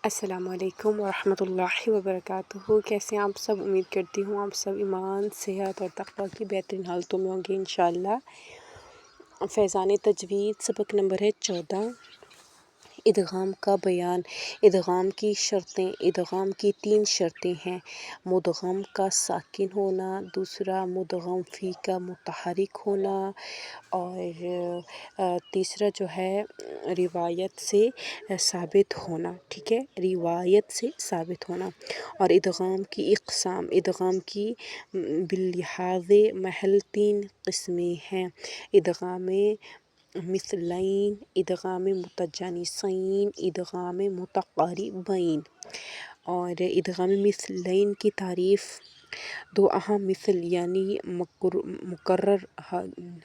السلام علیکم ورحمۃ اللہ وبرکاتہ۔ کیسے ہیں آپ سب؟ امید کرتی ہوں آپ سب ایمان، صحت اور تقوی کی بہترین حالتوں میں ہوں گے انشاءاللہ۔ فیضان تجوید سبق نمبر ہے 14، ادغام کا بیان۔ ادغام کی شرطیں۔ ادغام کی 3 شرطیں ہیں: مدغم کا ساکن ہونا، دوسرا مدغم فی کا متحرک ہونا، اور تیسرا جو ہے روایت سے ثابت ہونا۔ ٹھیک ہے، روایت سے ثابت ہونا۔ اور ادغام کی اقسام۔ ادغام کی باللحاظ محل 3 قسمیں ہیں: ادغام مثلین، ادغام متجانسین، ادغام متقاربین۔ اور ادغام مثلین کی تعریف: 2 اہم مثل یعنی مکرر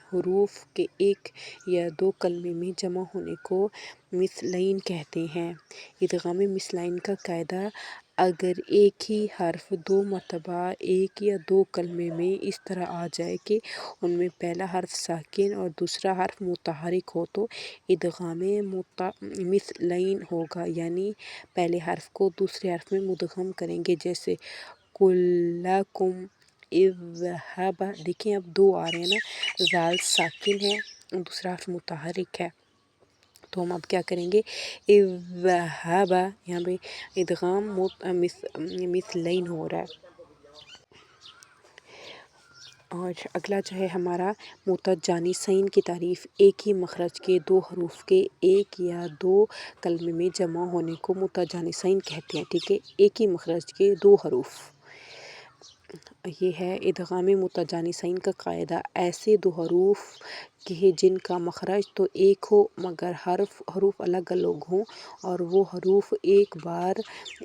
حروف کے ایک یا 2 کلمے میں جمع ہونے کو مثلین کہتے ہیں۔ ادغام مثلین کا قاعدہ: اگر ایک ہی حرف 2 مرتبہ ایک یا 2 کلمے میں اس طرح آ جائے کہ ان میں پہلا حرف ساکن اور دوسرا حرف متحرک ہو تو ادغام مثلین ہوگا، یعنی پہلے حرف کو دوسرے حرف میں مدغم کریں گے، جیسے کلکم اذھب۔ دیکھیں اب 2 آ رہے ہیں نا، زال ساکن ہے، دوسرا حرف متحرک ہے، تو ہم اب کیا کریں گے؟ اذھب، یہاں پہ ادغام مثلین ہو رہا ہے۔ اور اگلا جو ہے ہمارا متجانسین کی تعریف: ایک ہی مخرج کے 2 حروف کے ایک یا 2 کلمے میں جمع ہونے کو متجانسین کہتے ہیں۔ ٹھیک ہے، ایک ہی مخرج کے 2 حروف، یہ ہے ادغام متجانسین کا قاعدہ: ایسے 2 حروف کہ جن کا مخرج تو ایک ہو مگر حروف الگ الگ ہوں، اور وہ حروف ایک بار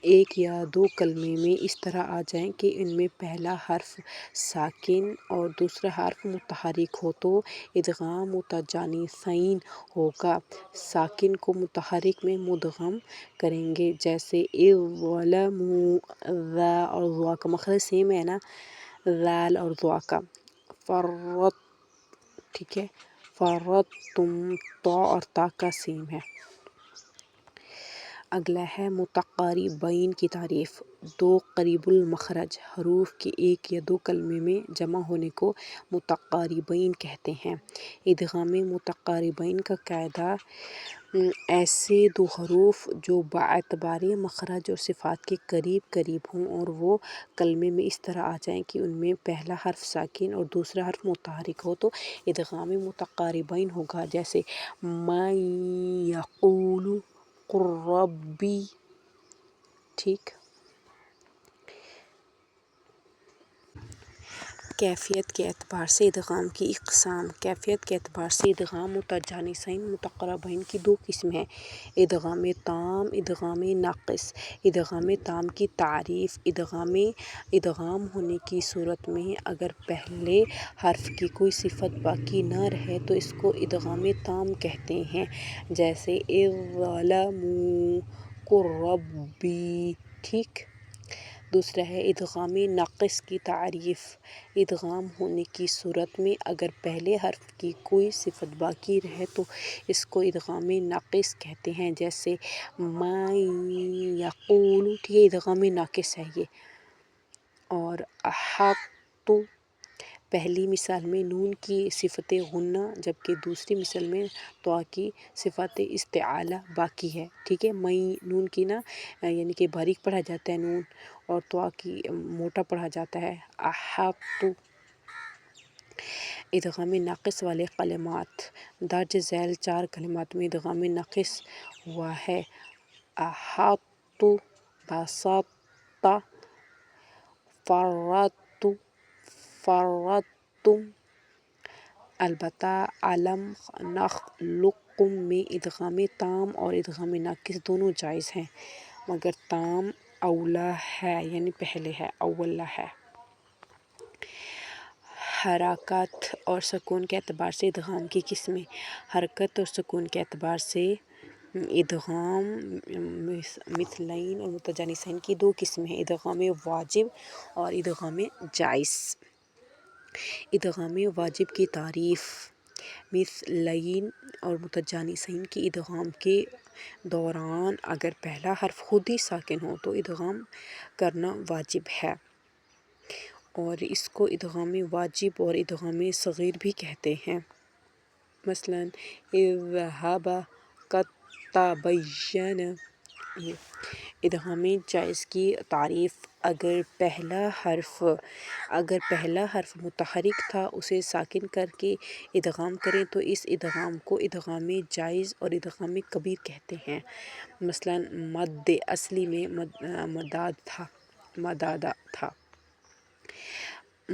ایک یا 2 کلمے میں اس طرح آ جائیں کہ ان میں پہلا حرف ساکن اور دوسرا حرف متحرک ہو تو ادغام متجانسین ہوگا۔ ساکن کو متحرک میں مدغم کریں گے، جیسے اظلموا، ذا اور ضا کا مخرج سیم ہے نا، ذال اور ضا کا۔ ٹھیک ہے، فرطتم، طا اور تا کا سیم ہے۔ اگلا ہے متقاربین کی تعریف: 2 قریب المخرج حروف کے ایک یا 2 کلمے میں جمع ہونے کو متقاربین کہتے ہیں۔ ادغام متقاربین کا قاعدہ: ایسے 2 حروف جو باعتبار مخرج اور صفات کے قریب قریب ہوں اور وہ کلمے میں اس طرح آ جائیں کہ ان میں پہلا حرف ساکن اور دوسرا حرف متحرک ہو تو ادغام متقاربین ہوگا، جیسے من یقول قل ربی۔ ٹھیک، کیفیت کے اعتبار سے ادغام کی اقسام۔ کیفیت کے اعتبار سے ادغام متجانسین متقاربین کی 2 قسمیں ہیں: ادغام تام، ادغام ناقص۔ ادغام تام کی تعریف: ادغام ہونے کی صورت میں اگر پہلے حرف کی کوئی صفت باقی نہ رہے تو اس کو ادغام تام کہتے ہیں، جیسے اظلموا قل ربی۔ ٹھیک، دوسرا ہے ادغام ناقص کی تعریف: ادغام ہونے کی صورت میں اگر پہلے حرف کی کوئی صفت باقی رہے تو اس کو ادغام ناقص کہتے ہیں، جیسے من یقول۔ ٹھیک ہے، ادغام ناقص ہے یہ۔ اور احاطہ، پہلی مثال میں نون کی صفت غنہ جبکہ دوسری مثال میں طا کی صفت استعالہ باقی ہے۔ ٹھیک ہے، نون کی نا یعنی کہ باریک پڑھا جاتا ہے نون، اور طا کی موٹا پڑھا جاتا ہے، احاطہ۔ ادغام ناقص والے کلمات: درج ذیل 4 کلمات میں ادغام ناقص ہوا ہے: احاطہ، بسطت، فرطتم۔ البتہ علم نخلقکم میں ادغام تام اور ادغام ناقص دونوں جائز ہیں، مگر تام اولیٰ ہے، یعنی پہلے ہے، اول ہے۔ حرکت اور سکون کے اعتبار سے ادغام کی قسمیں: حرکت اور سکون کے اعتبار سے ادغام مثلین اور متجانسین کی 2 قسمیں ہیں: ادغام واجب اور ادغام جائز۔ ادغام واجب کی تعریف: مثلین اور متجانسین کی ادغام کے دوران اگر پہلا حرف خود ہی ساکن ہو تو ادغام کرنا واجب ہے، اور اس کو ادغام واجب اور ادغام صغیر بھی کہتے ہیں۔ مثلاً اذهب قد تبین، یہ ادغام جائز کی تعریف: اگر پہلا حرف متحرک تھا اسے ساکن کر کے ادغام کریں تو اس ادغام کو ادغام جائز اور ادغام کبیر کہتے ہیں۔ مثلاً مد اصلی میں مدادا تھا۔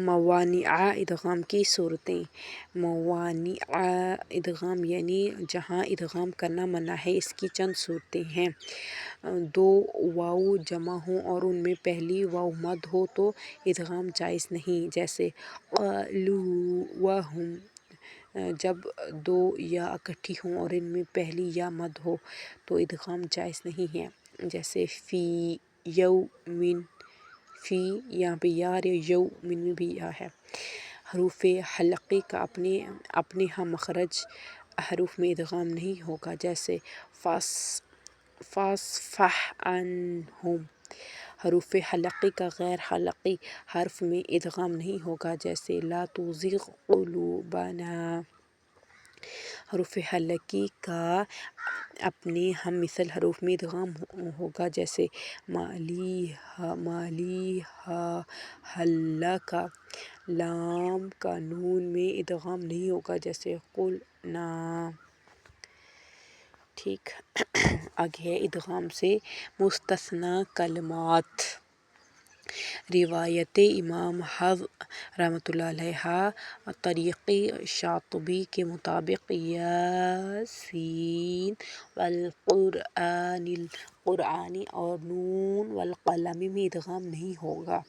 موانع ادغام کی صورتیں: موانع ادغام یعنی جہاں ادغام کرنا منع ہے، اس کی چند صورتیں ہیں۔ دو واو جمع ہوں اور ان میں پہلی واو مد ہو تو ادغام جائز نہیں، جیسے قالوا وہم۔ جب دو یا اکٹھی ہوں اور ان میں پہلی یا مد ہو تو ادغام جائز نہیں ہے، جیسے فی یومن، فی یہاں پہ یا اور یومن میں بھی یا ہے۔ حروف حلقی کا اپنے ہاں مخرج حروف میں ادغام نہیں ہوگا، جیسے فاصفح عنہم۔ حروف حلقی کا غیر حلقی حرف میں ادغام نہیں ہوگا، جیسے لا تزغ قلوبنا۔ حروف حلقی کا اپنے ہم مثل حروف میں ادغام ہوگا، جیسے مالیہا ہلکا۔ لام کا نون میں ادغام نہیں ہوگا، جیسے قلنا۔ ٹھیک، آگے ہے ادغام سے مستثنی کلمات۔ روایت امام حفص رحمۃ اللہ علیہ طریق شاطبی کے مطابق یاسین والقرآن اور نون والقلم میں ادغام نہیں ہوگا۔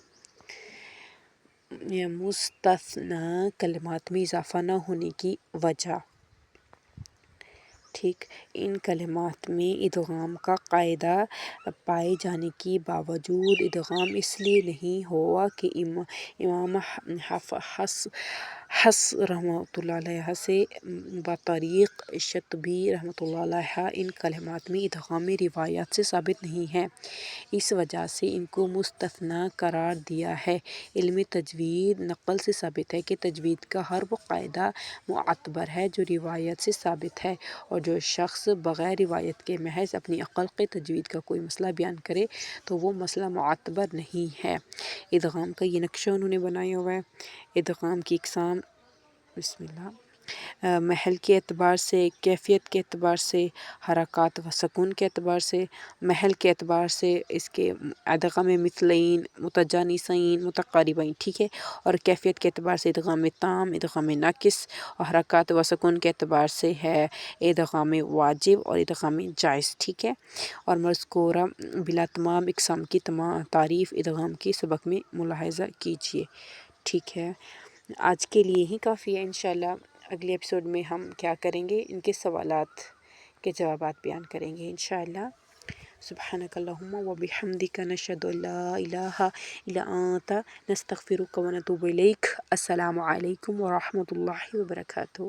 مستثنی کلمات میں اضافہ نہ ہونے کی وجہ: ٹھیک، ان کلمات میں ادغام کا قاعدہ پائے جانے کے باوجود ادغام اس لیے نہیں ہوا کہ امام حفص رحمۃ اللہ علیہ سے بطریق شاطبی رحمۃ اللہ علیہ ان کلمات میں ادغام روایات سے ثابت نہیں ہے، اس وجہ سے ان کو مستثنی قرار دیا ہے۔ علم تجوید نقل سے ثابت ہے کہ تجوید کا ہر وہ قاعدہ معتبر ہے جو روایت سے ثابت ہے، اور جو شخص بغیر روایت کے محض اپنی عقل کے تجوید کا کوئی مسئلہ بیان کرے تو وہ مسئلہ معتبر نہیں ہے۔ ادغام کا یہ نقشہ انہوں نے بنایا ہوا ہے۔ ادغام کی اقسام: بسم اللہ، محل کے اعتبار سے، کیفیت کے اعتبار سے، حرکات و سکون کے اعتبار سے۔ محل کے اعتبار سے اس کے ادغام مثلین، متجانسین، متقاربین، ٹھیک ہے، اور کیفیت کے اعتبار سے ادغام تام، ادغام ناقص، اور حرکات و سکون کے اعتبار سے ہے ادغام واجب اور ادغام جائز، ٹھیک ہے۔ اور مذکورہ بلا تمام اقسام کی تعریف ادغام کے سبق میں ملاحظہ کیجیے، ٹھیک ہے۔ آج کے لیے ہی کافی ہے، انشاءاللہ اگلے ایپیسوڈ میں ہم کیا کریں گے، ان کے سوالات کے جوابات بیان کریں گے انشاءاللہ۔ سبحانک اللہم و بحمدک نشہد ان لا الہ الا انت نستغفرک و نتوب الیک۔ السلام علیکم ورحمۃ اللہ وبرکاتہ۔